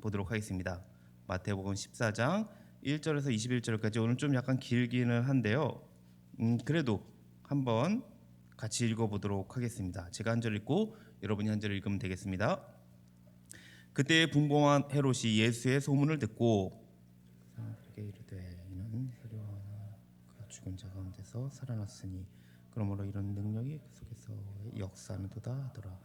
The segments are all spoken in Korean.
보도록 하겠습니다. 마태복음 14장 1절에서 21절까지 오늘 좀 약간 길기는 한데요. 그래도 한번 같이 읽어보도록 하겠습니다. 제가 한 절 읽고 여러분이 한 절 읽으면 되겠습니다. 그때 분봉한 헤롯이 예수의 소문을 듣고 사람들에게 이르되 이는 세례요한이 죽은 자 가운데서 살아났으니 그러므로 이런 능력이 그 속에서 역사하는도다 하더라.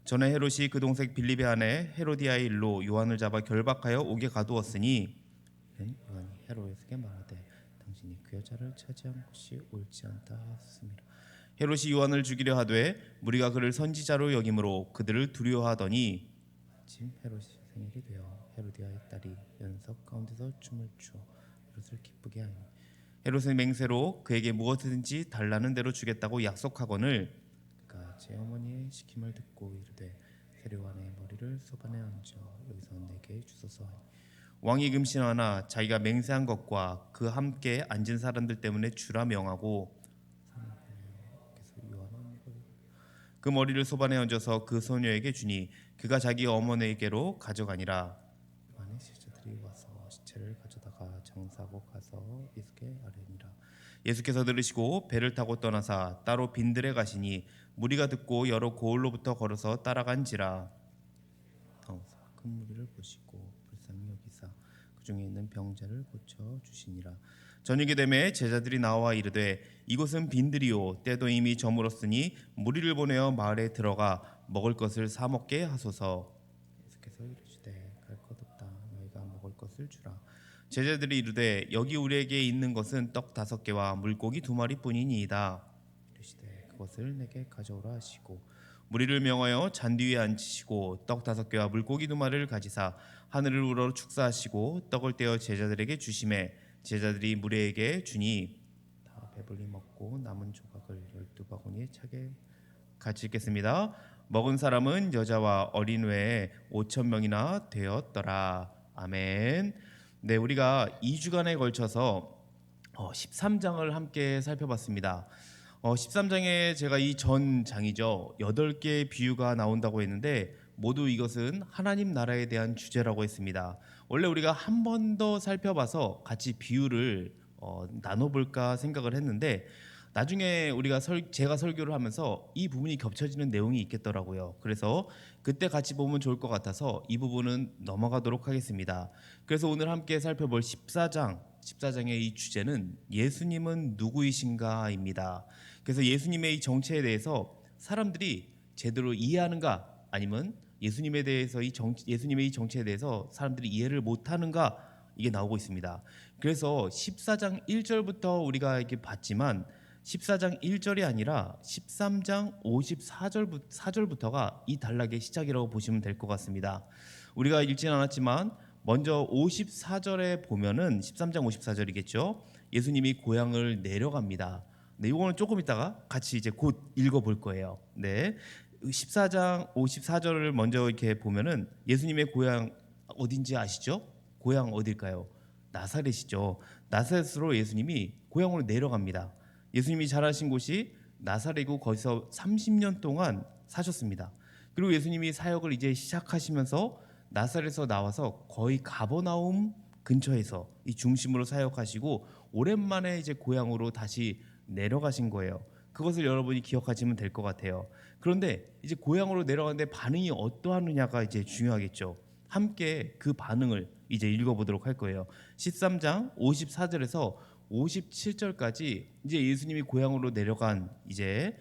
전에 헤롯이 그 동생 빌립의 아내 헤로디아의 일로 요한을 잡아 결박하여 옥에 가두었으니 요한이 헤롯에게 말하되 당신이 그 여자를 차지한 것이 옳지 않다 하였습니다. 헤롯이 요한을 죽이려 하되 무리가 그를 선지자로 여김으로 그들을 두려워하더니 마침 헤롯이 생일이 되어 헤로디아의 딸이 연석 가운데서 춤을 추어 헤롯을 기쁘게 하니 헤롯은 맹세로 그에게 무엇이든지 달라는 대로 주겠다고 약속하거늘 그가 제 어머니의 시킴을 듣고 이르되 세례요한의 머리를 소반에 얹어 여기서 내게 주소서 하니 왕이 금신하나 자기가 맹세한 것과 그 함께 앉은 사람들 때문에 주라 명하고 그 머리를 소반에 얹어서 그 소녀에게 주니 그가 자기 어머니에게로 가져가니라. 요한의 제자들이 와서 시체를 가져다가 장사하고 가서 예수께 아뢰니라. 예수께서 들으시고 배를 타고 떠나사 따로 빈들에 가시니 무리가 듣고 여러 고을로부터 걸어서 따라간지라. 큰 무리를 보시고 불쌍히 여기사 그 중에 있는 병자를 고쳐 주시니라. 저녁이 되매 제자들이 나와 이르되 이곳은 빈들이요 때도 이미 저물었으니 무리를 보내어 마을에 들어가 먹을 것을 사 먹게 하소서. 예수께서 이르시되 갈 것 없다 너희가 먹을 것을 주라. 제자들이 이르되 여기 우리에게 있는 것은 떡 5개와 물고기 2마리뿐이니이다. 이르시되 그것을 내게 가져오라 하시고 무리를 명하여 잔디 위에 앉히시고 떡 5개와 물고기 2마리를 가지사 하늘을 우러러 축사하시고 떡을 떼어 제자들에게 주시매 제자들이 무리에게 주니 다 배불리 먹고 남은 조각을 12바구니에 차게 같이 읽겠습니다. 먹은 사람은 여자와 어린 외에 5,000명이나 되었더라. 아멘. 네, 우리가 2주간에 걸쳐서 13장을 함께 살펴봤습니다. 13장에 제가 이 전 장이죠. 8개의 비유가 나온다고 했는데 모두 이것은 하나님 나라에 대한 주제라고 했습니다. 원래 우리가 한 번 더 살펴봐서 같이 비유를 나눠볼까 생각을 했는데 나중에 제가 설교를 하면서 이 부분이 겹쳐지는 내용이 있겠더라고요. 그래서 그때 같이 보면 좋을 것 같아서 이 부분은 넘어가도록 하겠습니다. 그래서 오늘 함께 살펴볼 14장의 이 주제는 예수님은 누구이신가입니다. 그래서 예수님의 이 정체에 대해서 사람들이 제대로 이해하는가 아니면 예수님에 대해서 예수님의 이 정체에 대해서 사람들이 이해를 못하는가 이게 나오고 있습니다. 그래서 14장 1절부터 우리가 이렇게 봤지만 14장 1절이 아니라 13장 54절부터가 이 단락의 시작이라고 보시면 될 것 같습니다. 우리가 읽진 않았지만 먼저 54절에 보면은 13장 54절이겠죠. 예수님이 고향을 내려갑니다. 네, 이거는 조금 있다가 같이 이제 곧 읽어볼 거예요. 네, 14장 54절을 먼저 이렇게 보면은 예수님의 고향 어딘지 아시죠? 고향 어딜까요? 나사렛이죠. 나사렛으로 예수님이 고향으로 내려갑니다. 예수님이 자라신 곳이 나사렛이고 거기서 30년 동안 사셨습니다. 그리고 예수님이 사역을 이제 시작하시면서 나사렛에서 나와서 거의 가버나움 근처에서 이 중심으로 사역하시고 오랜만에 이제 고향으로 다시 내려가신 거예요. 그것을 여러분이 기억하시면 될 것 같아요. 그런데 이제 고향으로 내려가는데 반응이 어떠하느냐가 이제 중요하겠죠. 함께 그 반응을 이제 읽어보도록 할 거예요. 13장 54절에서 57절까지 이제 예수님이 고향으로 내려간 이제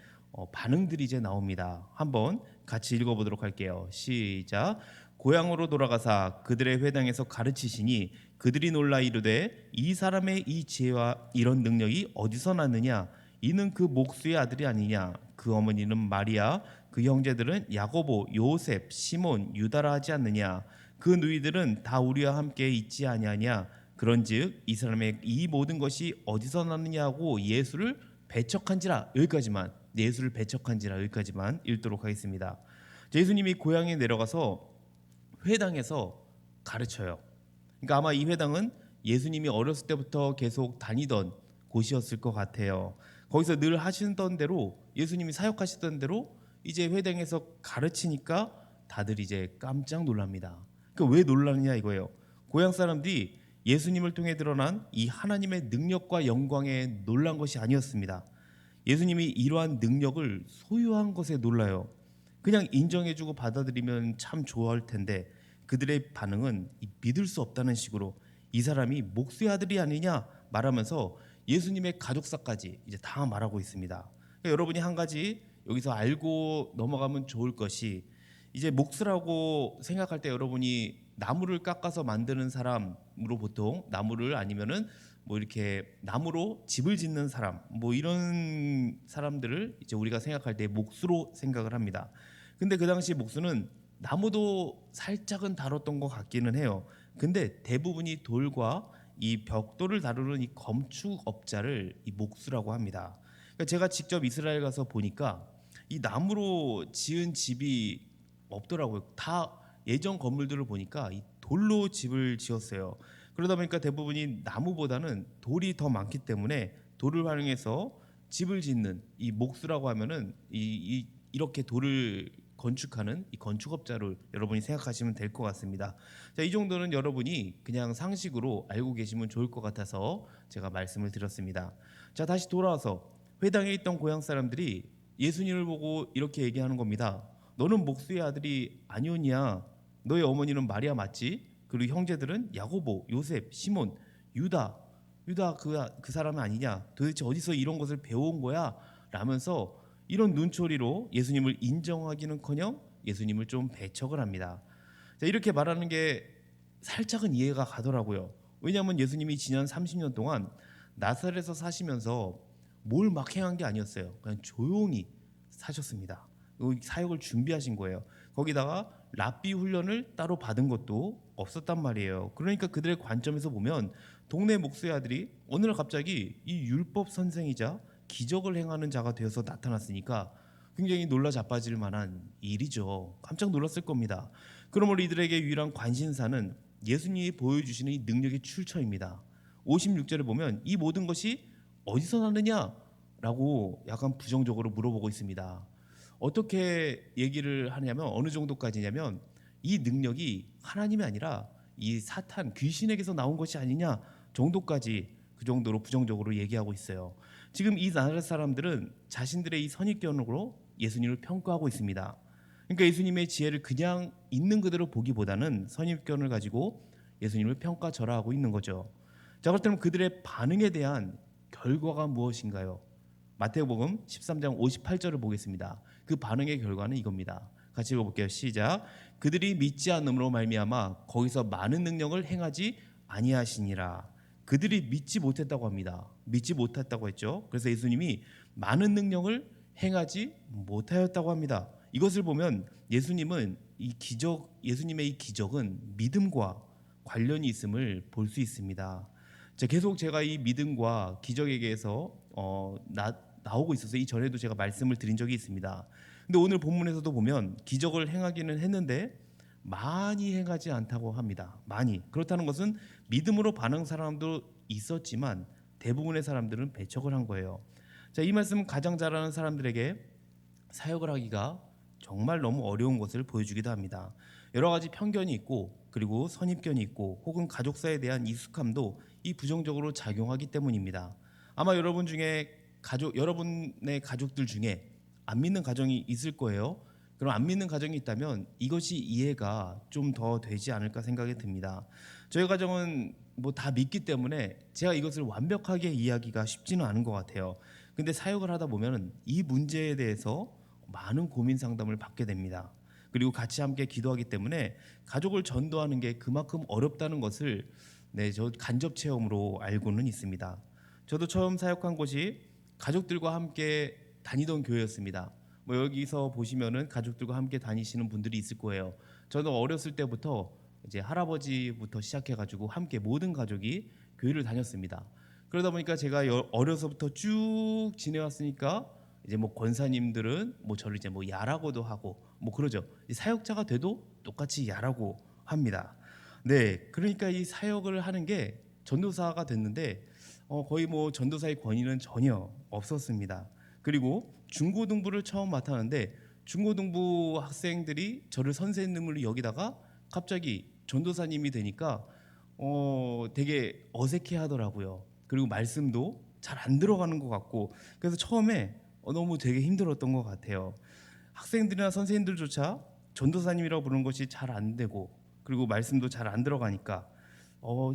반응들이 이제 나옵니다. 한번 같이 읽어보도록 할게요. 시작. 고향으로 돌아가사 그들의 회당에서 가르치시니 그들이 놀라 이르되 이 사람의 이 지혜와 이런 능력이 어디서 났느냐? 이는 그 목수의 아들이 아니냐? 그 어머니는 마리아, 그 형제들은 야고보, 요셉, 시몬, 유다라 하지 않느냐? 그 누이들은 다 우리와 함께 있지 아니하냐? 그런즉 이 사람의 이 모든 것이 어디서 났느냐고 예수를 배척한지라. 예수를 배척한지라 여기까지만 읽도록 하겠습니다. 예수님이 고향에 내려가서 회당에서 가르쳐요. 그러니까 아마 이 회당은 예수님이 어렸을 때부터 계속 다니던 곳이었을 것 같아요. 거기서 늘 하시던 대로 예수님이 사역하시던 대로 이제 회당에서 가르치니까 다들 이제 깜짝 놀랍니다. 그러니까 왜 놀라느냐 이거예요. 고향 사람들이 예수님을 통해 드러난 이 하나님의 능력과 영광에 놀란 것이 아니었습니다. 예수님이 이러한 능력을 소유한 것에 놀라요. 그냥 인정해주고 받아들이면 참 좋아할 텐데 그들의 반응은 믿을 수 없다는 식으로 이 사람이 목수의 아들이 아니냐 말하면서 예수님의 가족사까지 이제 다 말하고 있습니다. 그러니까 여러분이 한 가지 여기서 알고 넘어가면 좋을 것이 이제 목수라고 생각할 때 여러분이 나무를 깎아서 만드는 사람으로 보통 나무를 아니면은 뭐 이렇게 나무로 집을 짓는 사람 뭐 이런 사람들을 이제 우리가 생각할 때 목수로 생각을 합니다. 근데 그 당시 목수는 나무도 살짝은 다뤘던 것 같기는 해요. 근데 대부분이 돌과 이 벽돌을 다루는 이 건축업자를 이 목수라고 합니다. 그러니까 제가 직접 이스라엘 가서 보니까 이 나무로 지은 집이 없더라고요. 다 예전 건물들을 보니까 이 돌로 집을 지었어요. 그러다 보니까 대부분이 나무보다는 돌이 더 많기 때문에 돌을 활용해서 집을 짓는 이 목수라고 하면은 이렇게 돌을 건축하는 이 건축업자를 여러분이 생각하시면 될 것 같습니다. 자, 이 정도는 여러분이 그냥 상식으로 알고 계시면 좋을 것 같아서 제가 말씀을 드렸습니다. 자, 다시 돌아와서 회당에 있던 고향 사람들이 예수님을 보고 이렇게 얘기하는 겁니다. 너는 목수의 아들이 아니오냐? 너의 어머니는 마리아 맞지? 그리고 형제들은 야고보, 요셉, 시몬, 유다, 그 사람은 아니냐? 도대체 어디서 이런 것을 배워온 거야? 라면서 이런 눈초리로 예수님을 인정하기는커녕 예수님을 좀 배척을 합니다. 자, 이렇게 말하는 게 살짝은 이해가 가더라고요. 왜냐하면 예수님이 지난 30년 동안 나사렛에서 사시면서 뭘 막 행한 게 아니었어요. 그냥 조용히 사셨습니다. 사역을 준비하신 거예요. 거기다가 랍비 훈련을 따로 받은 것도 없었단 말이에요. 그러니까 그들의 관점에서 보면 동네 목수의 아들이 어느 날 갑자기 이 율법 선생이자 기적을 행하는 자가 되어서 나타났으니까 굉장히 놀라 자빠질 만한 일이죠. 깜짝 놀랐을 겁니다. 그러므로 이들에게 유일한 관심사는 예수님이 보여주시는 이 능력의 출처입니다. 56절을 보면 이 모든 것이 어디서 나느냐라고 약간 부정적으로 물어보고 있습니다. 어떻게 얘기를 하냐면 어느 정도까지냐면 이 능력이 하나님이 아니라 이 사탄 귀신에게서 나온 것이 아니냐 정도까지 그 정도로 부정적으로 얘기하고 있어요. 지금 이 나라의 사람들은 자신들의 이 선입견으로 예수님을 평가하고 있습니다. 그러니까 예수님의 지혜를 그냥 있는 그대로 보기보다는 선입견을 가지고 예수님을 평가절하하고 있는 거죠. 자, 그렇다면 그들의 반응에 대한 결과가 무엇인가요? 마태복음 13장 58절을 보겠습니다. 그 반응의 결과는 이겁니다. 같이 읽어볼게요. 시작. 그들이 믿지 않음으로 말미암아 거기서 많은 능력을 행하지 아니하시니라. 그들이 믿지 못했다고 합니다. 믿지 못했다고 했죠. 그래서 예수님이 많은 능력을 행하지 못하였다고 합니다. 이것을 보면 예수님의 이 기적은 믿음과 관련이 있음을 볼 수 있습니다. 자, 계속 제가 이 믿음과 기적에 대해서 나오고 있어서 이전에도 제가 말씀을 드린 적이 있습니다. 근데 오늘 본문에서도 보면 기적을 행하기는 했는데 많이 행하지 않다고 합니다. 많이. 그렇다는 것은 믿음으로 반응 사람도 있었지만 대부분의 사람들은 배척을 한 거예요. 자, 이 말씀은 가장 잘하는 사람들에게 사역을 하기가 정말 너무 어려운 것을 보여주기도 합니다. 여러 가지 편견이 있고 그리고 선입견이 있고 혹은 가족사에 대한 익숙함도 이 부정적으로 작용하기 때문입니다. 아마 여러분의 가족들 중에 안 믿는 가정이 있을 거예요. 그럼 안 믿는 가정이 있다면 이것이 이해가 좀 더 되지 않을까 생각이 듭니다. 저희 가정은 뭐 다 믿기 때문에 제가 이것을 완벽하게 이해하기가 쉽지는 않은 것 같아요. 근데 사역을 하다 보면 이 문제에 대해서 많은 고민 상담을 받게 됩니다. 그리고 같이 함께 기도하기 때문에 가족을 전도하는 게 그만큼 어렵다는 것을 저 간접 체험으로 알고는 있습니다. 저도 처음 사역한 곳이 가족들과 함께 다니던 교회였습니다. 뭐 여기서 보시면은 가족들과 함께 다니시는 분들이 있을 거예요. 저는 어렸을 때부터 이제 할아버지부터 시작해가지고 함께 모든 가족이 교회를 다녔습니다. 그러다 보니까 제가 어려서부터 쭉 지내왔으니까 이제 뭐 권사님들은 뭐 저를 이제 뭐 야라고도 하고 뭐 그러죠. 사역자가 돼도 똑같이 야라고 합니다. 네, 그러니까 이 사역을 하는 게 전도사가 됐는데 거의 뭐 전도사의 권위는 전혀 없었습니다. 그리고 중고등부를 처음 맡았는데 중고등부 학생들이 저를 선생님으로 여기다가 갑자기 전도사님이 되니까 되게 어색해 하더라고요. 그리고 말씀도 잘 안 들어가는 것 같고, 그래서 처음에 너무 되게 힘들었던 것 같아요. 학생들이나 선생님들조차 전도사님이라고 부르는 것이 잘 안 되고, 그리고 말씀도 잘 안 들어가니까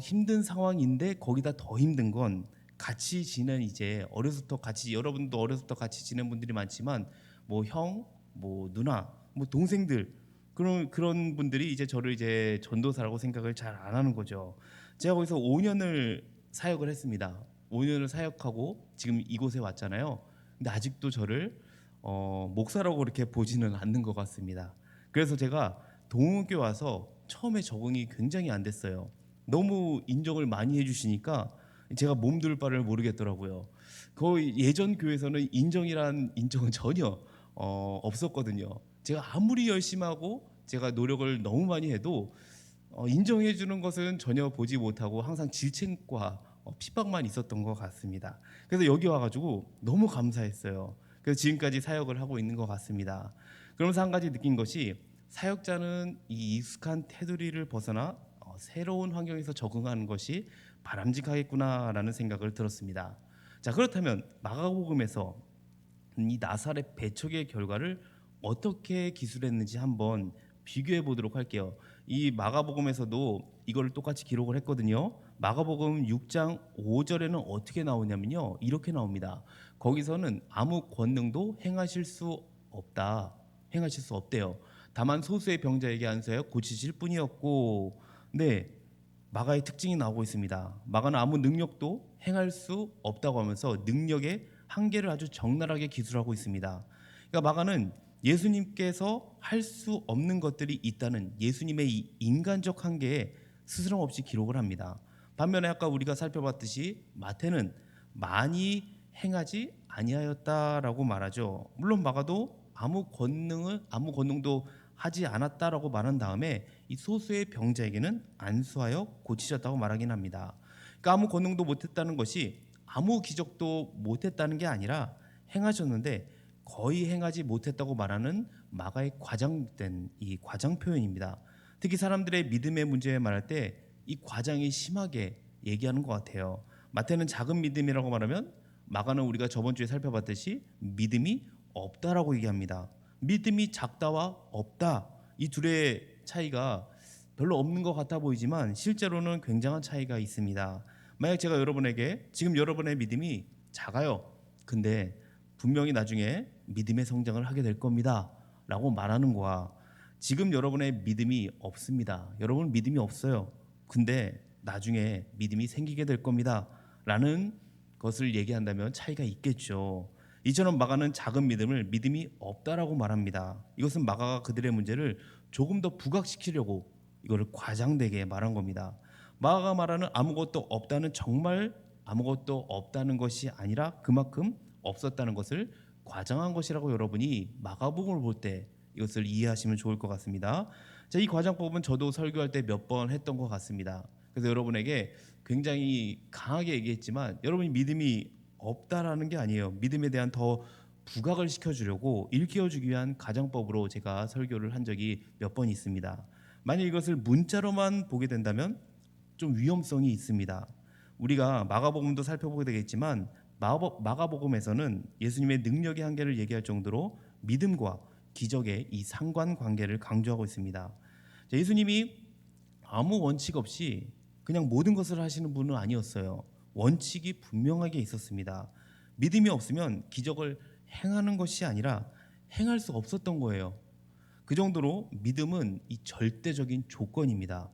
힘든 상황인데, 거기다 더 힘든 건 같이 지낸, 이제 어려서부터 같이, 여러분도 어려서부터 같이 지낸 분들이 많지만 뭐 형, 뭐 누나, 뭐 동생들, 그런 분들이 이제 저를 이제 전도사라고 생각을 잘 안 하는 거죠. 제가 거기서 5년을 사역을 했습니다. 5년을 사역하고 지금 이곳에 왔잖아요. 근데 아직도 저를 목사라고 그렇게 보지는 않는 것 같습니다. 그래서 제가 동욱교 와서 처음에 적응이 굉장히 안 됐어요. 너무 인정을 많이 해주시니까 제가 몸둘 바를 모르겠더라고요. 거의 예전 교회에서는 인정이란 인정은 전혀 없었거든요. 제가 아무리 열심히 하고 제가 노력을 너무 많이 해도 인정해 주는 것은 전혀 보지 못하고 항상 질책과 핍박만 있었던 것 같습니다. 그래서 여기 와가지고 너무 감사했어요. 그래서 지금까지 사역을 하고 있는 것 같습니다. 그러면서 한 가지 느낀 것이, 사역자는 이 익숙한 테두리를 벗어나 새로운 환경에서 적응하는 것이 바람직하겠구나라는 생각을 들었습니다. 자, 그렇다면 마가복음에서 이 나사렛 배척의 결과를 어떻게 기술했는지 한번 비교해 보도록 할게요. 이 마가복음에서도 이걸 똑같이 기록을 했거든요. 마가복음 6장 5절에는 어떻게 나오냐면요, 이렇게 나옵니다. 거기서는 아무 권능도 행하실 수 없다, 행하실 수 없대요. 다만 소수의 병자에게 안수하여 고치실 뿐이었고, 네, 마가의 특징이 나오고 있습니다. 마가는 아무 능력도 행할 수 없다고 하면서 능력의 한계를 아주 적나라하게 기술하고 있습니다. 그러니까 마가는 예수님께서 할 수 없는 것들이 있다는 예수님의 이 인간적 한계에 스스럼 없이 기록을 합니다. 반면에 아까 우리가 살펴봤듯이 마태는 많이 행하지 아니하였다라고 말하죠. 물론 마가도 아무 권능도 하지 않았다라고 말한 다음에 이 소수의 병자에게는 안수하여 고치셨다고 말하긴 합니다. 그러니까 아무 권능도 못했다는 것이 아무 기적도 못했다는 게 아니라 행하셨는데 거의 행하지 못했다고 말하는 마가의 과장된 이 과장 표현입니다. 특히 사람들의 믿음의 문제에 말할 때 이 과장이 심하게 얘기하는 것 같아요. 마태는 작은 믿음이라고 말하면, 마가는 우리가 저번 주에 살펴봤듯이 믿음이 없다라고 얘기합니다. 믿음이 작다와 없다, 이 둘의 차이가 별로 없는 것 같아 보이지만 실제로는 굉장한 차이가 있습니다. 만약 제가 여러분에게 지금 여러분의 믿음이 작아요, 근데 분명히 나중에 믿음의 성장을 하게 될 겁니다 라고 말하는 거와, 지금 여러분의 믿음이 없습니다, 여러분 믿음이 없어요, 근데 나중에 믿음이 생기게 될 겁니다 라는 것을 얘기한다면 차이가 있겠죠. 이처럼 마가는 작은 믿음을 믿음이 없다라고 말합니다. 이것은 마가가 그들의 문제를 조금 더 부각시키려고 이거를 과장되게 말한 겁니다. 마가가 말하는 아무것도 없다는 정말 아무것도 없다는 것이 아니라 그만큼 없었다는 것을 과장한 것이라고 여러분이 마가복음을 볼 때 이것을 이해하시면 좋을 것 같습니다. 자, 이 과장법은 저도 설교할 때 몇 번 했던 것 같습니다. 그래서 여러분에게 굉장히 강하게 얘기했지만 여러분이 믿음이 없다라는 게 아니에요. 믿음에 대한 더 부각을 시켜주려고 일깨워주기 위한 가정법으로 제가 설교를 한 적이 몇 번 있습니다. 만약 이것을 문자로만 보게 된다면 좀 위험성이 있습니다. 우리가 마가복음도 살펴보게 되겠지만 마가복음에서는 예수님의 능력의 한계를 얘기할 정도로 믿음과 기적의 이 상관관계를 강조하고 있습니다. 예수님이 아무 원칙 없이 그냥 모든 것을 하시는 분은 아니었어요. 원칙이 분명하게 있었습니다. 믿음이 없으면 기적을 행하는 것이 아니라 행할 수 없었던 거예요. 그 정도로 믿음은 이 절대적인 조건입니다.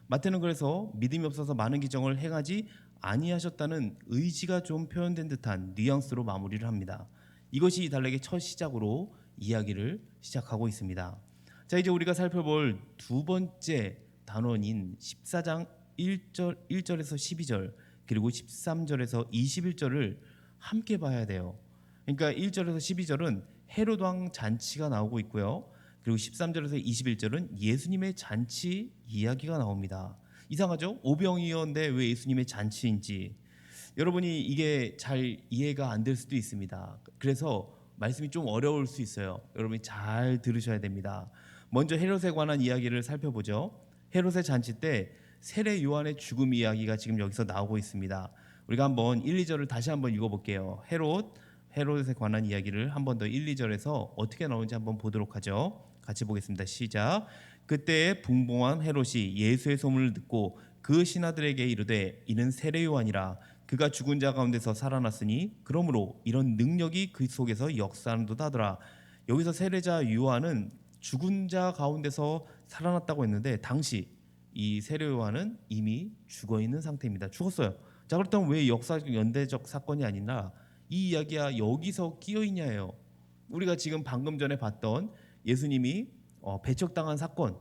마태는 그래서 믿음이 없어서 많은 기적을 행하지 아니하셨다는 의지가 좀 표현된 듯한 뉘앙스로 마무리를 합니다. 이것이 이 단락의 첫 시작으로 이야기를 시작하고 있습니다. 자, 이제 우리가 살펴볼 두 번째 단원인 14장 1절에서 12절 그리고 13절에서 21절을 함께 봐야 돼요. 그러니까 1절에서 12절은 헤롯 왕 잔치가 나오고 있고요. 그리고 13절에서 21절은 예수님의 잔치 이야기가 나옵니다. 이상하죠? 오병이어인데 왜 예수님의 잔치인지 여러분이 이게 잘 이해가 안 될 수도 있습니다. 그래서 말씀이 좀 어려울 수 있어요. 여러분이 잘 들으셔야 됩니다. 먼저 헤롯에 관한 이야기를 살펴보죠. 헤롯의 잔치 때 세례 요한의 죽음 이야기가 지금 여기서 나오고 있습니다. 우리가 한번 1, 2절을 다시 한번 읽어볼게요. 헤롯에 관한 이야기를 한 번 더 1, 2절에서 어떻게 나오는지 한번 보도록 하죠. 같이 보겠습니다. 시작. 그때에 붕붕한 헤롯이 예수의 소문을 듣고 그 신하들에게 이르되 이는 세례 요한이라 그가 죽은 자 가운데서 살아났으니 그러므로 이런 능력이 그 속에서 역사하는도다 하더라. 여기서 세례자 요한은 죽은 자 가운데서 살아났다고 했는데 당시 이 세례 요한은 이미 죽어 있는 상태입니다. 죽었어요. 자, 그렇다면 왜 역사적 연대적 사건이 아니라 이 이야기가 여기서 끼어 있냐예요. 우리가 지금 방금 전에 봤던 예수님이 배척당한 사건,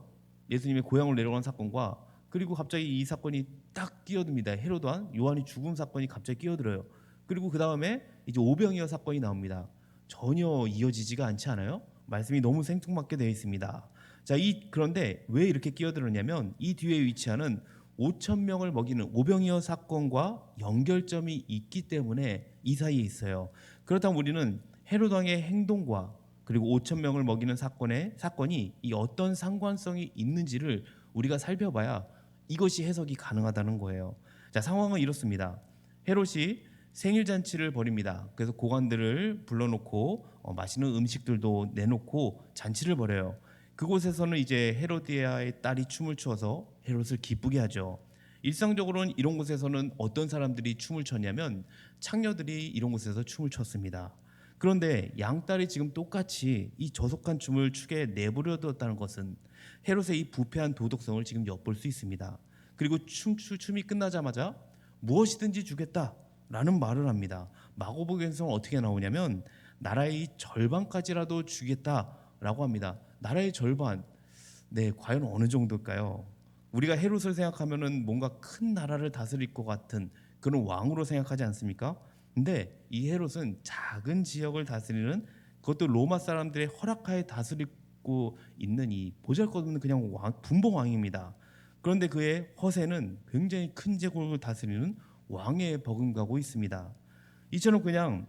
예수님의 고향을 내려간 사건과 그리고 갑자기 이 사건이 딱 끼어듭니다. 헤롯 왕 요한이 죽은 사건이 갑자기 끼어들어요. 그리고 그 다음에 이제 오병이어 사건이 나옵니다. 전혀 이어지지가 않지 않아요? 말씀이 너무 생뚱맞게 되어 있습니다. 자, 그런데 왜 이렇게 끼어들었냐면 이 뒤에 위치하는 5천 명을 먹이는 오병이어 사건과 연결점이 있기 때문에 이 사이에 있어요. 그렇다면 우리는 헤롯 왕의 행동과 그리고 5천 명을 먹이는 사건이 이 어떤 상관성이 있는지를 우리가 살펴봐야 이것이 해석이 가능하다는 거예요. 자, 상황은 이렇습니다. 헤롯이 생일 잔치를 벌입니다. 그래서 고관들을 불러놓고 맛있는 음식들도 내놓고 잔치를 벌여요. 그곳에서는 이제 헤로디아의 딸이 춤을 추어서 헤롯을 기쁘게 하죠. 일상적으로는 이런 곳에서는 어떤 사람들이 춤을 췄냐면 창녀들이 이런 곳에서 춤을 췄습니다. 그런데 양딸이 지금 똑같이 이 저속한 춤을 추게 내버려 두었다는 것은 헤롯의 이 부패한 도덕성을 지금 엿볼 수 있습니다. 그리고 춤이 끝나자마자 무엇이든지 주겠다라는 말을 합니다. 마고복음에서는 어떻게 나오냐면 나라의 절반까지라도 주겠다라고 합니다. 나라의 절반, 네, 과연 어느 정도일까요? 우리가 헤롯을 생각하면은 뭔가 큰 나라를 다스릴 것 같은 그런 왕으로 생각하지 않습니까? 근데 이 헤롯은 작은 지역을 다스리는, 그것도 로마 사람들의 허락하에 다스리고 있는 이 보잘것없는 그냥 분봉 왕입니다. 그런데 그의 허세는 굉장히 큰 제국을 다스리는 왕에 버금가고 있습니다. 이처럼 그냥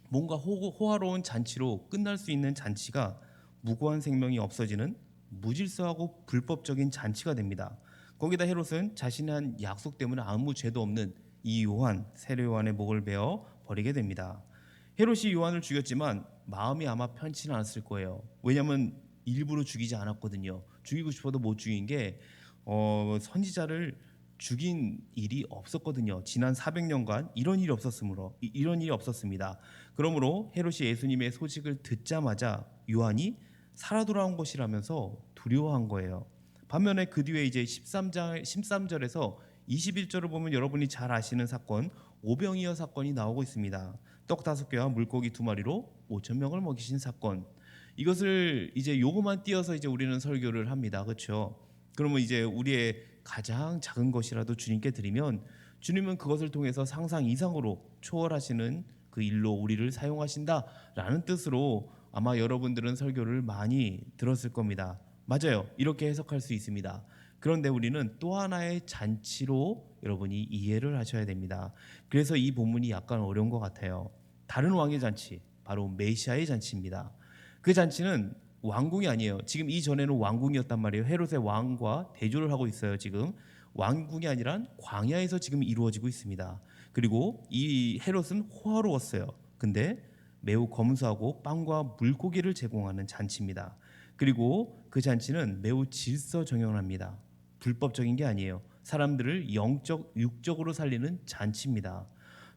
뭔가 호화로운 잔치로 끝날 수 있는 잔치가 무고한 생명이 없어지는 무질서하고 불법적인 잔치가 됩니다. 거기다 헤롯은 자신의 한 약속 때문에 아무 죄도 없는 이 세례 요한의 목을 베어 버리게 됩니다. 헤롯이 요한을 죽였지만 마음이 아마 편치는 않았을 거예요. 왜냐하면 일부러 죽이지 않았거든요. 죽이고 싶어도 못 죽인 게 선지자를 죽인 일이 없었거든요. 지난 400년간 이런 일이 없었습니다. 그러므로 헤롯이 예수님의 소식을 듣자마자 요한이 살아 돌아온 것이라면서 두려워한 거예요. 반면에 그 뒤에 이제 13절에서 21절을 보면 여러분이 잘 아시는 사건, 오병이어 사건이 나오고 있습니다. 떡 5개와 물고기 2마리로 5천 명을 먹이신 사건. 이것을 이제 요거만 띄어서 이제 우리는 설교를 합니다. 그렇죠? 그러면 이제 우리의 가장 작은 것이라도 주님께 드리면 주님은 그것을 통해서 상상 이상으로 초월하시는 그 일로 우리를 사용하신다라는 뜻으로 아마 여러분들은 설교를 많이 들었을 겁니다. 맞아요. 이렇게 해석할 수 있습니다. 그런데 우리는 또 하나의 잔치로 여러분이 이해를 하셔야 됩니다. 그래서 이 본문이 약간 어려운 것 같아요. 다른 왕의 잔치, 바로 메시아의 잔치입니다. 그 잔치는 왕궁이 아니에요. 지금 이전에는 왕궁이었단 말이에요. 헤롯의 왕과 대조를 하고 있어요. 지금 왕궁이 아니라 광야에서 지금 이루어지고 있습니다. 그리고 이 헤롯은 호화로웠어요. 근데 매우 검소하고 빵과 물고기를 제공하는 잔치입니다. 그리고 그 잔치는 매우 질서정연합니다. 불법적인 게 아니에요. 사람들을 육적으로 살리는 잔치입니다.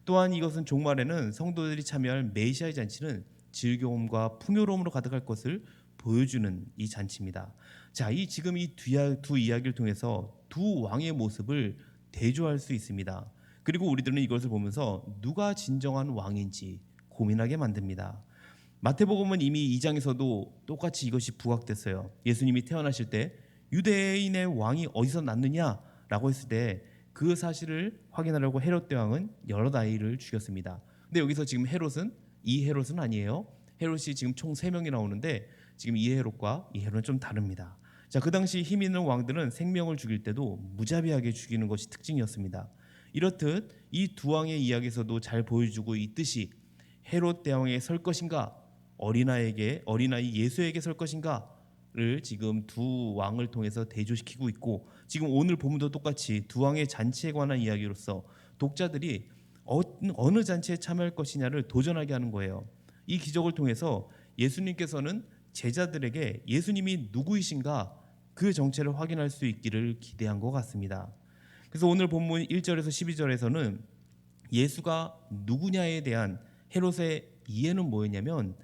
또한 이것은 종말에는 성도들이 참여할 메시아의 잔치는 즐거움과 풍요로움으로 가득할 것을 보여주는 이 잔치입니다. 자, 지금 이 두 이야기를 통해서 두 왕의 모습을 대조할 수 있습니다. 그리고 우리들은 이것을 보면서 누가 진정한 왕인지 고민하게 만듭니다. 마태복음은 이미 2장에서도 똑같이 이것이 부각됐어요. 예수님이 태어나실 때 유대인의 왕이 어디서 났느냐라고 했을 때 그 사실을 확인하려고 헤롯 대왕은 여러 아이를 죽였습니다. 근데 여기서 지금 이 헤롯은 아니에요. 헤롯이 지금 총 3명이 나오는데 지금 이 헤롯과 이 헤롯은 좀 다릅니다. 자, 그 당시 힘 있는 왕들은 생명을 죽일 때도 무자비하게 죽이는 것이 특징이었습니다. 이렇듯 이 두 왕의 이야기에서도 잘 보여주고 있듯이 헤롯 대왕에 설 것인가, 어린아이 예수에게 설 것인가를 지금 두 왕을 통해서 대조시키고 있고, 지금 오늘 본문도 똑같이 두 왕의 잔치에 관한 이야기로서 독자들이 어느 잔치에 참여할 것이냐를 도전하게 하는 거예요. 이 기적을 통해서 예수님께서는 제자들에게 예수님이 누구이신가 그 정체를 확인할 수 있기를 기대한 것 같습니다. 그래서 오늘 본문 1절에서 12절에서는 예수가 누구냐에 대한 헤롯의 이해는 뭐였냐면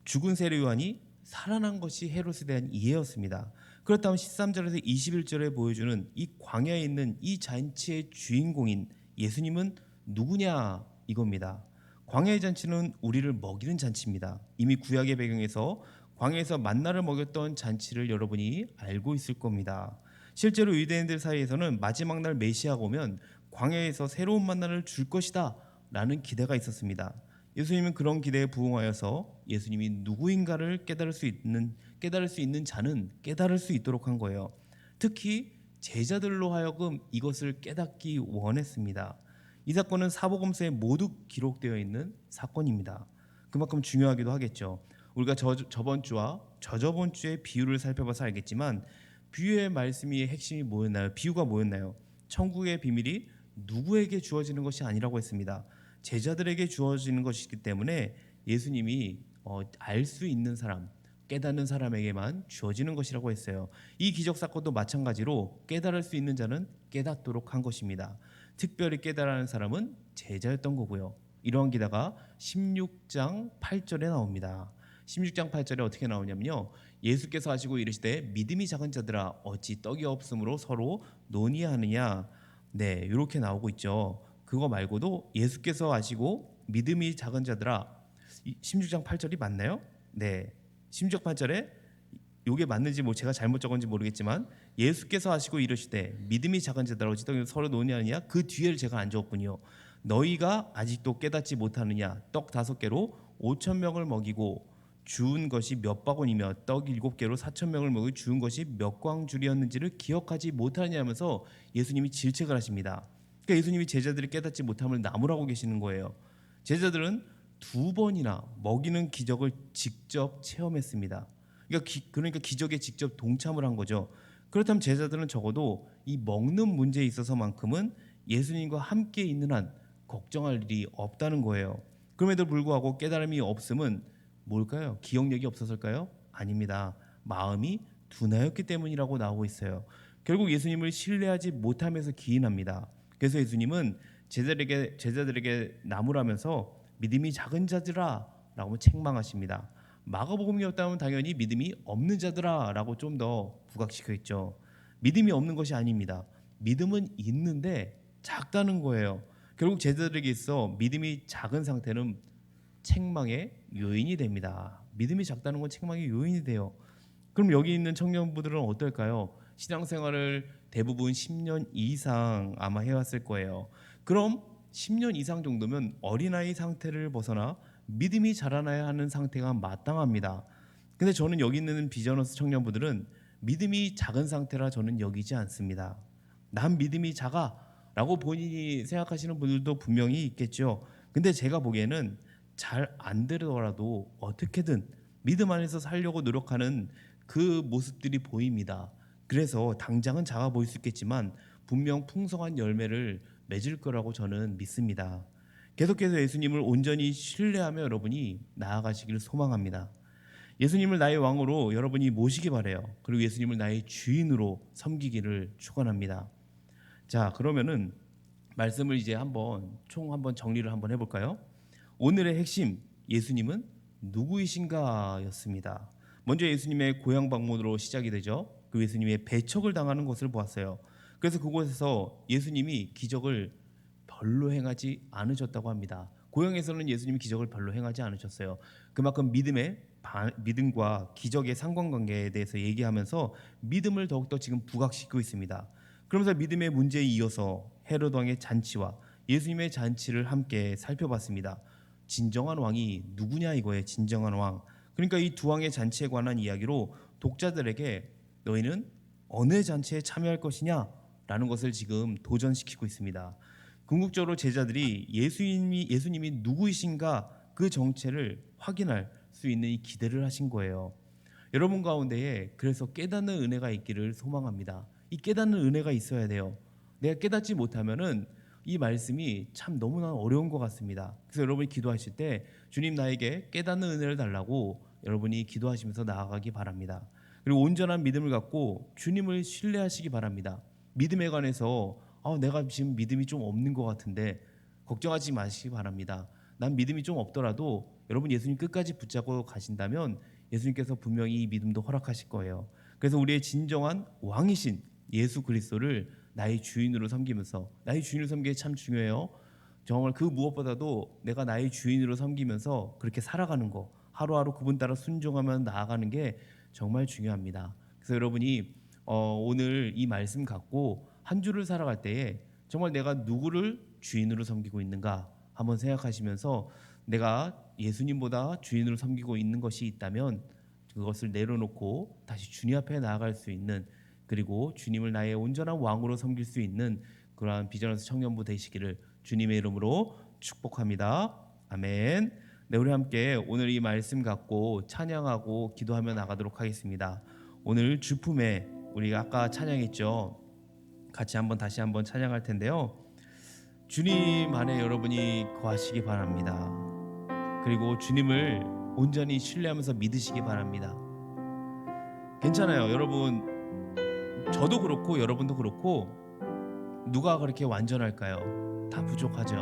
죽은 세례 요한이 살아난 것이 헤롯에 대한 이해였습니다. 그렇다면 13절에서 21절에 보여주는 이 광야에 있는 이 잔치의 주인공인 예수님은 누구냐 이겁니다. 광야의 잔치는 우리를 먹이는 잔치입니다. 이미 구약의 배경에서 광야에서 만나를 먹였던 잔치를 여러분이 알고 있을 겁니다. 실제로 유대인들 사이에서는 마지막 날 메시아가 오면 광야에서 새로운 만나를 줄 것이다 라는 기대가 있었습니다. 예수님은 그런 기대에 부응하여서 예수님이 누구인가를 깨달을 수 있는 자는 깨달을 수 있도록 한 거예요. 특히 제자들로 하여금 이것을 깨닫기 원했습니다. 이 사건은 사복음서에 모두 기록되어 있는 사건입니다. 그만큼 중요하기도 하겠죠. 우리가 저번 주와 저저번 주의 비유를 살펴봐서 알겠지만 비유의 말씀의 핵심이 뭐였나요? 비유가 뭐였나요? 천국의 비밀이 누구에게 주어지는 것이 아니라고 했습니다. 제자들에게 주어지는 것이기 때문에 예수님이 알 수 있는 사람, 깨닫는 사람에게만 주어지는 것이라고 했어요. 이 기적 사건도 마찬가지로 깨달을 수 있는 자는 깨닫도록 한 것입니다. 특별히 깨달은 사람은 제자였던 거고요. 이러한 기다가 16장 8절에 나옵니다. 16장 8절에 어떻게 나오냐면요. 예수께서 하시고 이르시되 믿음이 작은 자들아 어찌 떡이 없으므로 서로 논의하느냐. 네, 이렇게 나오고 있죠. 그거 말고도 예수께서 하시고 믿음이 작은 자들아 16장 8절이 맞나요? 네. 16장 8절에 이게 맞는지 제가 잘못 적은지 모르겠지만 예수께서 하시고 이르시되 믿음이 작은 자들아 어찌 떡이 서로 논의하느냐. 그 뒤에를 제가 안 적었군요. 너희가 아직도 깨닫지 못하느냐. 떡 5개로 5천 명을 먹이고 주운 것이 몇 바구니며 떡 7개로 4천 명을 먹이 주운 것이 몇 광줄이었는지를 기억하지 못하느냐 하면서 예수님이 질책을 하십니다. 그러니까 예수님이 제자들이 깨닫지 못함을 나무라고 계시는 거예요. 제자들은 2번이나 먹이는 기적을 직접 체험했습니다. 그러니까 기적에 직접 동참을 한 거죠. 그렇다면 제자들은 적어도 이 먹는 문제에 있어서만큼은 예수님과 함께 있는 한 걱정할 일이 없다는 거예요. 그럼에도 불구하고 깨달음이 없음은 뭘까요? 기억력이 없어서일까요? 아닙니다. 마음이 둔하였기 때문이라고 나오고 있어요. 결국 예수님을 신뢰하지 못하면서 기인합니다. 그래서 예수님은 제자들에게 나무라면서 믿음이 작은 자들아 라고 책망하십니다. 마가복음이었다면 당연히 믿음이 없는 자들아 라고 좀 더 부각시켜 있죠. 믿음이 없는 것이 아닙니다. 믿음은 있는데 작다는 거예요. 결국 제자들에게 있어 믿음이 작은 상태는 책망의 요인이 됩니다. 믿음이 작다는 건 책망의 요인이 돼요. 그럼 여기 있는 청년부들은 어떨까요? 신앙생활을 대부분 10년 이상 아마 해왔을 거예요. 그럼 10년 이상 정도면 어린아이 상태를 벗어나 믿음이 자라나야 하는 상태가 마땅합니다. 근데 저는 여기 있는 비전어스 청년부들은 믿음이 작은 상태라 저는 여기지 않습니다. 난 믿음이 작아 라고 본인이 생각하시는 분들도 분명히 있겠죠. 근데 제가 보기에는 잘 안 되더라도 어떻게든 믿음 안에서 살려고 노력하는 그 모습들이 보입니다. 그래서 당장은 작아 보일 수 있겠지만 분명 풍성한 열매를 맺을 거라고 저는 믿습니다. 계속해서 예수님을 온전히 신뢰하며 여러분이 나아가시기를 소망합니다. 예수님을 나의 왕으로 여러분이 모시기 바라요. 그리고 예수님을 나의 주인으로 섬기기를 축원합니다. 자, 그러면은 말씀을 이제 한번 정리를 한번 해볼까요? 오늘의 핵심, 예수님은 누구이신가였습니다. 먼저 예수님의 고향 방문으로 시작이 되죠. 그 예수님의 배척을 당하는 것을 보았어요. 그래서 그곳에서 예수님이 기적을 별로 행하지 않으셨다고 합니다. 고향에서는 예수님이 기적을 별로 행하지 않으셨어요. 그만큼 믿음과 기적의 상관관계에 대해서 얘기하면서 믿음을 더욱더 지금 부각시키고 있습니다. 그러면서 믿음의 문제에 이어서 헤롯 왕의 잔치와 예수님의 잔치를 함께 살펴봤습니다. 진정한 왕이 누구냐 이거예요. 진정한 왕. 그러니까 이 두 왕의 잔치에 관한 이야기로 독자들에게 너희는 어느 잔치에 참여할 것이냐 라는 것을 지금 도전시키고 있습니다. 궁극적으로 제자들이 예수님이 누구이신가 그 정체를 확인할 수 있는 이 기대를 하신 거예요. 여러분 가운데에 그래서 깨닫는 은혜가 있기를 소망합니다. 이 깨닫는 은혜가 있어야 돼요. 내가 깨닫지 못하면은 이 말씀이 참 너무나 어려운 것 같습니다. 그래서 여러분이 기도하실 때 주님 나에게 깨닫는 은혜를 달라고 여러분이 기도하시면서 나아가기 바랍니다. 그리고 온전한 믿음을 갖고 주님을 신뢰하시기 바랍니다. 믿음에 관해서 내가 지금 믿음이 좀 없는 것 같은데 걱정하지 마시기 바랍니다. 난 믿음이 좀 없더라도 여러분 예수님 끝까지 붙잡고 가신다면 예수님께서 분명히 이 믿음도 허락하실 거예요. 그래서 우리의 진정한 왕이신 예수 그리스도를 나의 주인으로 섬기면서, 나의 주인을 섬기기 참 중요해요. 정말 그 무엇보다도 내가 나의 주인으로 섬기면서 그렇게 살아가는 거, 하루하루 그분 따라 순종하며 나아가는 게 정말 중요합니다. 그래서 여러분이 오늘 이 말씀 갖고 한 주를 살아갈 때에 정말 내가 누구를 주인으로 섬기고 있는가 한번 생각하시면서 내가 예수님보다 주인으로 섬기고 있는 것이 있다면 그것을 내려놓고 다시 주님 앞에 나아갈 수 있는, 그리고 주님을 나의 온전한 왕으로 섬길 수 있는 그러한 비전에서 청년부 되시기를 주님의 이름으로 축복합니다. 아멘. 네, 우리 함께 오늘 이 말씀 갖고 찬양하고 기도하며 나가도록 하겠습니다. 오늘 주품에 우리가 아까 찬양했죠. 같이 다시 한번 찬양할 텐데요. 주님 안에 여러분이 거하시기 바랍니다. 그리고 주님을 온전히 신뢰하면서 믿으시기 바랍니다. 괜찮아요. 여러분, 저도 그렇고 여러분도 그렇고 누가 그렇게 완전할까요? 다 부족하죠.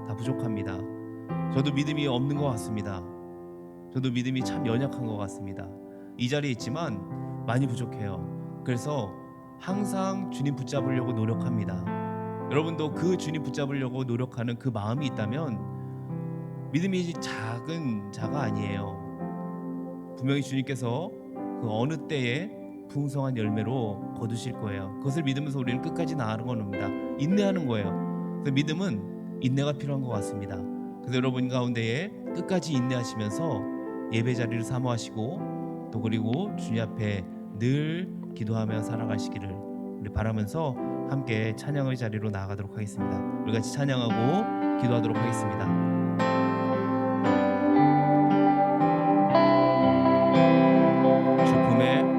다 부족합니다. 저도 믿음이 없는 것 같습니다. 저도 믿음이 참 연약한 것 같습니다. 이 자리에 있지만 많이 부족해요. 그래서 항상 주님 붙잡으려고 노력합니다. 여러분도 그 주님 붙잡으려고 노력하는 그 마음이 있다면 믿음이 작은 자가 아니에요. 분명히 주님께서 그 어느 때에 풍성한 열매로 거두실 거예요. 그것을 믿으면서 우리는 끝까지 나아가는 겁니다. 인내하는 거예요. 그래서 믿음은 인내가 필요한 것 같습니다. 그래서 여러분 가운데에 끝까지 인내하시면서 예배 자리를 사모하시고 또 그리고 주님 앞에 늘 기도하며 살아가시기를 우리 바라면서 함께 찬양의 자리로 나아가도록 하겠습니다. 우리 같이 찬양하고 기도하도록 하겠습니다. 주품에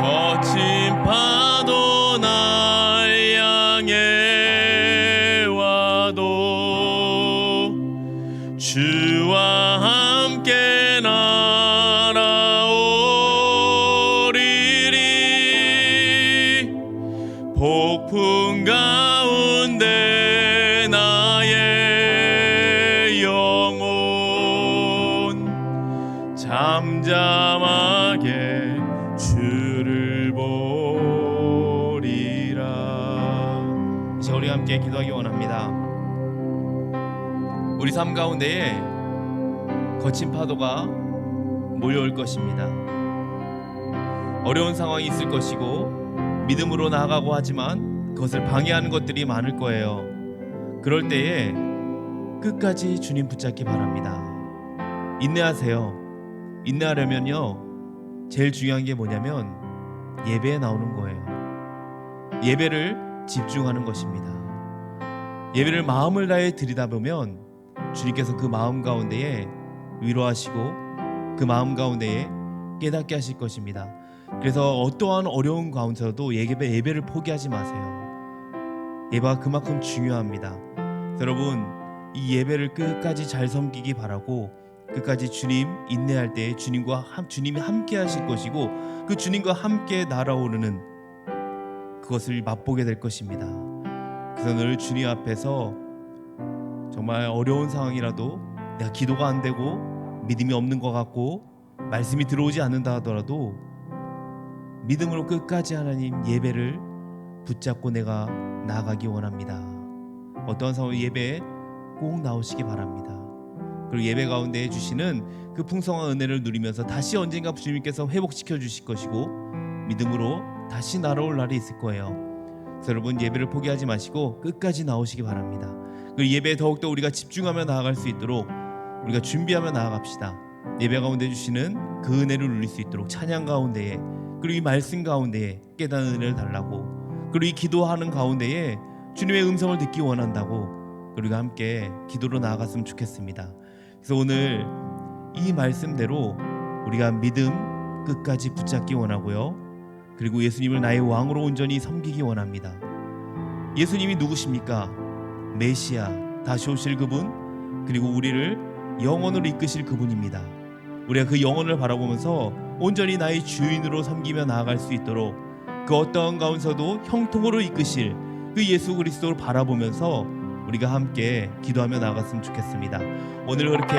거친 파도 날 향해 와도 주와 함께 날아오리리. 폭풍 가운데 나의 영혼 잠잠하게 주를 보리라. 이제 우리 함께 기도하기 원합니다. 우리 삶 가운데에 거친 파도가 몰려올 것입니다. 어려운 상황이 있을 것이고 믿음으로 나아가고 하지만 그것을 방해하는 것들이 많을 거예요. 그럴 때에 끝까지 주님 붙잡기 바랍니다. 인내하세요. 인내하려면요, 제일 중요한 게 뭐냐면 예배에 나오는 거예요. 예배를 집중하는 것입니다. 예배를 마음을 다해 드리다 보면 주님께서 그 마음 가운데에 위로하시고 그 마음 가운데에 깨닫게 하실 것입니다. 그래서 어떠한 어려운 가운데서도 예배를 포기하지 마세요. 예배가 그만큼 중요합니다. 여러분, 이 예배를 끝까지 잘 섬기기 바라고 끝까지 주님 인내할 때 주님이 함께 하실 것이고 그 주님과 함께 날아오르는 그것을 맛보게 될 것입니다. 그래서 늘 주님 앞에서 정말 어려운 상황이라도 내가 기도가 안 되고 믿음이 없는 것 같고 말씀이 들어오지 않는다 하더라도 믿음으로 끝까지 하나님 예배를 붙잡고 내가 나아가기 원합니다. 어떠한 상황 예배에 꼭 나오시기 바랍니다. 그리고 예배 가운데 주시는 그 풍성한 은혜를 누리면서 다시 언젠가 주님께서 회복시켜 주실 것이고 믿음으로 다시 날아올 날이 있을 거예요. 그래서 여러분, 예배를 포기하지 마시고 끝까지 나오시기 바랍니다. 그리고 예배에 더욱더 우리가 집중하며 나아갈 수 있도록 우리가 준비하며 나아갑시다. 예배 가운데 주시는 그 은혜를 누릴 수 있도록 찬양 가운데에, 그리고 이 말씀 가운데에 깨닫는 은혜를 달라고, 그리고 이 기도하는 가운데에 주님의 음성을 듣기 원한다고 우리가 함께 기도로 나아갔으면 좋겠습니다. 그래서 오늘 이 말씀대로 우리가 믿음 끝까지 붙잡기 원하고요, 그리고 예수님을 나의 왕으로 온전히 섬기기 원합니다. 예수님이 누구십니까? 메시아, 다시 오실 그분, 그리고 우리를 영원으로 이끄실 그분입니다. 우리가 그 영혼을 바라보면서 온전히 나의 주인으로 섬기며 나아갈 수 있도록 그 어떠한 가운데서도 형통으로 이끄실 그 예수 그리스도를 바라보면서 우리가 함께 기도하며 나아갔으면 좋겠습니다. 오늘 그렇게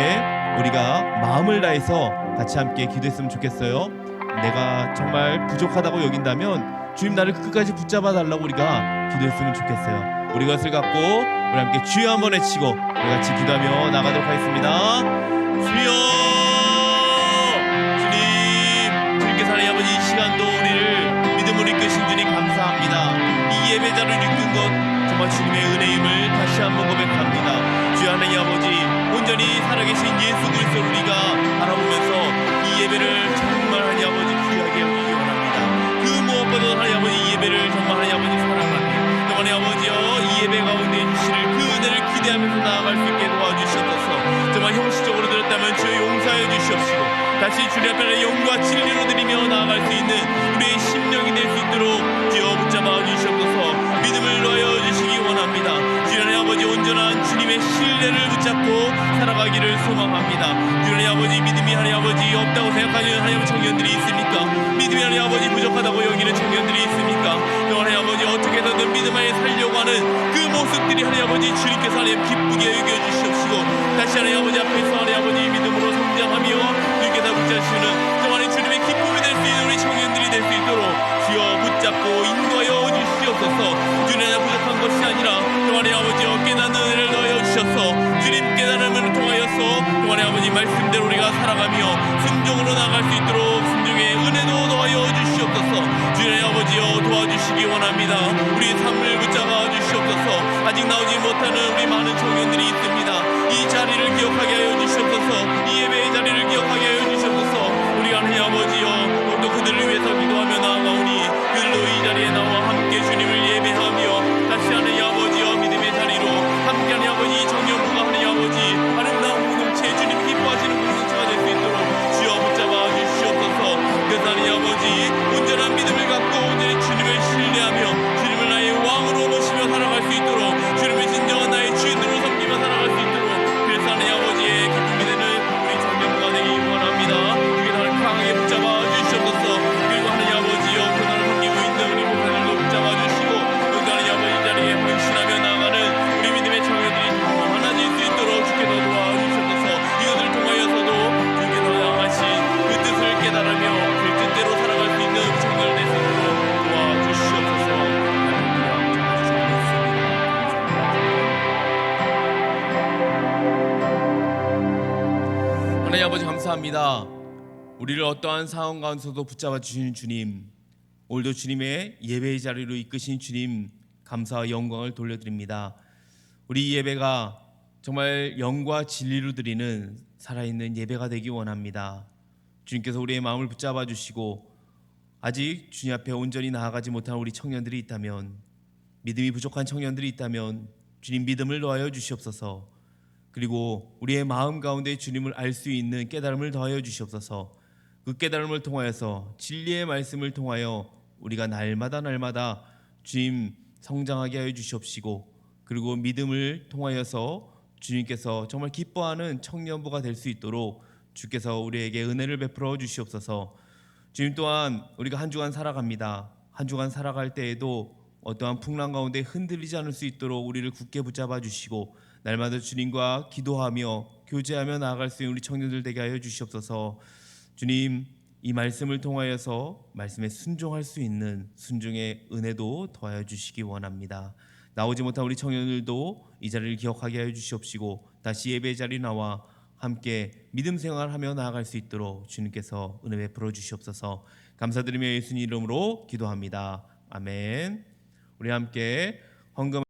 우리가 마음을 다해서 같이 함께 기도했으면 좋겠어요. 내가 정말 부족하다고 여긴다면 주님 나를 끝까지 붙잡아 달라고 우리가 기도했으면 좋겠어요. 우리 것을 갖고 우리 함께 주여 한번 외치고 우리 같이 기도하며 나가도록 하겠습니다. 주여, 주님께서 하나님 아버지 이 시간도 우리를 믿음으로 이끄신 주님 감사합니다. 이 예배자를 이끈 것 정말 주님의 은혜임을 다시 한번 고백합니다. 주여 하나님 아버지, 온전히 살아계신 예수 그리스도를 우리가 바라보면서 이 예배를 정말 하나님 아버지 귀하게 여기기 원합니다. 그 무엇보다도 하나님 아버지 이 예배를 정말 하나님 아버지 사랑하며 하나님 아버지여 이 예배 가운데 주시는 그 은혜를 기대하면서 나아갈 수 있게 도와주시옵소서. 정말 형식적으로 드렸다면 주여 용서하여 주시옵시고 다시 주님 앞에 영과 진리로 드리며 나아갈 수 있는 우리의 심령이 될 수 있도록 주여 붙잡아 주시옵소서. 믿음을 놓여 주시기 원합니다. 주님 아버지, 온전한 주님의 신뢰를 붙잡고 살아가기를 소망합니다. 주님 아버지, 믿음이 하나님 아버지 없다고 생각하는 하나님 청년들이 있습니까? 믿음이 하나님 아버지 부족하다고 여기는 청년들이 있습니까? 하나님 아버지, 어떻게 해서든 믿음 안에 살려고 하는 그 모습들이 하나님 아버지 주님께서 하나님 기쁘게 여겨주시옵시고 다시 하나님 아버지 앞에서 하나님 아버지 믿음으로 성장하며 주님께서 붙잡으시는 정말 주님의 기쁨이 될 수 있는 우리 청년들이 될 수 있도록 주여 붙잡고 인도하여 주시옵소서. 주님의 부족한 것이 아니라 하나님 아버지여 깨닫는 은혜를 넣어 주셔서 주님 깨달음을 통하여서 하나님 아버지 말씀대로 우리가 살아가며 순종으로 나아갈 수 있도록 순종의 은혜도 넣어 주시옵소서. 주님 아버지여 도와주시기 원합니다. 우리 삶을 붙잡아 주시옵소서. 아직 나오지 못하는 우리 많은 청년들이 있습니다. 이 자리를 기억하게 하여 주시옵소서. 이 예배의 자리를 기억하게 하여 주시옵소서. 우리가 감사합니다. 우리를 어떠한 상황 가운데서도 붙잡아 주시는 주님, 오늘도 주님의 예배의 자리로 이끄신 주님 감사와 영광을 돌려드립니다. 우리 예배가 정말 영과 진리로 드리는 살아있는 예배가 되기 원합니다. 주님께서 우리의 마음을 붙잡아 주시고 아직 주님 앞에 온전히 나아가지 못한 우리 청년들이 있다면, 믿음이 부족한 청년들이 있다면 주님 믿음을 더하여 주시옵소서. 그리고 우리의 마음 가운데 주님을 알 수 있는 깨달음을 더하여 주시옵소서. 그 깨달음을 통하여서 진리의 말씀을 통하여 우리가 날마다 주님 성장하게 하여 주시옵시고, 그리고 믿음을 통하여서 주님께서 정말 기뻐하는 청년부가 될 수 있도록 주께서 우리에게 은혜를 베풀어 주시옵소서. 주님, 또한 우리가 한 주간 살아갑니다. 한 주간 살아갈 때에도 어떠한 풍랑 가운데 흔들리지 않을 수 있도록 우리를 굳게 붙잡아 주시고, 날마다 주님과 기도하며 교제하며 나아갈 수 있는 우리 청년들 되게 하여 주시옵소서. 주님, 이 말씀을 통하여서 말씀에 순종할 수 있는 순종의 은혜도 더하여 주시기 원합니다. 나오지 못한 우리 청년들도 이 자리를 기억하게 하여 주시옵시고, 다시 예배 자리 나와 함께 믿음 생활하며 나아갈 수 있도록 주님께서 은혜 베풀어 주시옵소서. 감사드리며 예수님 이름으로 기도합니다. 아멘. 우리 함께 헌금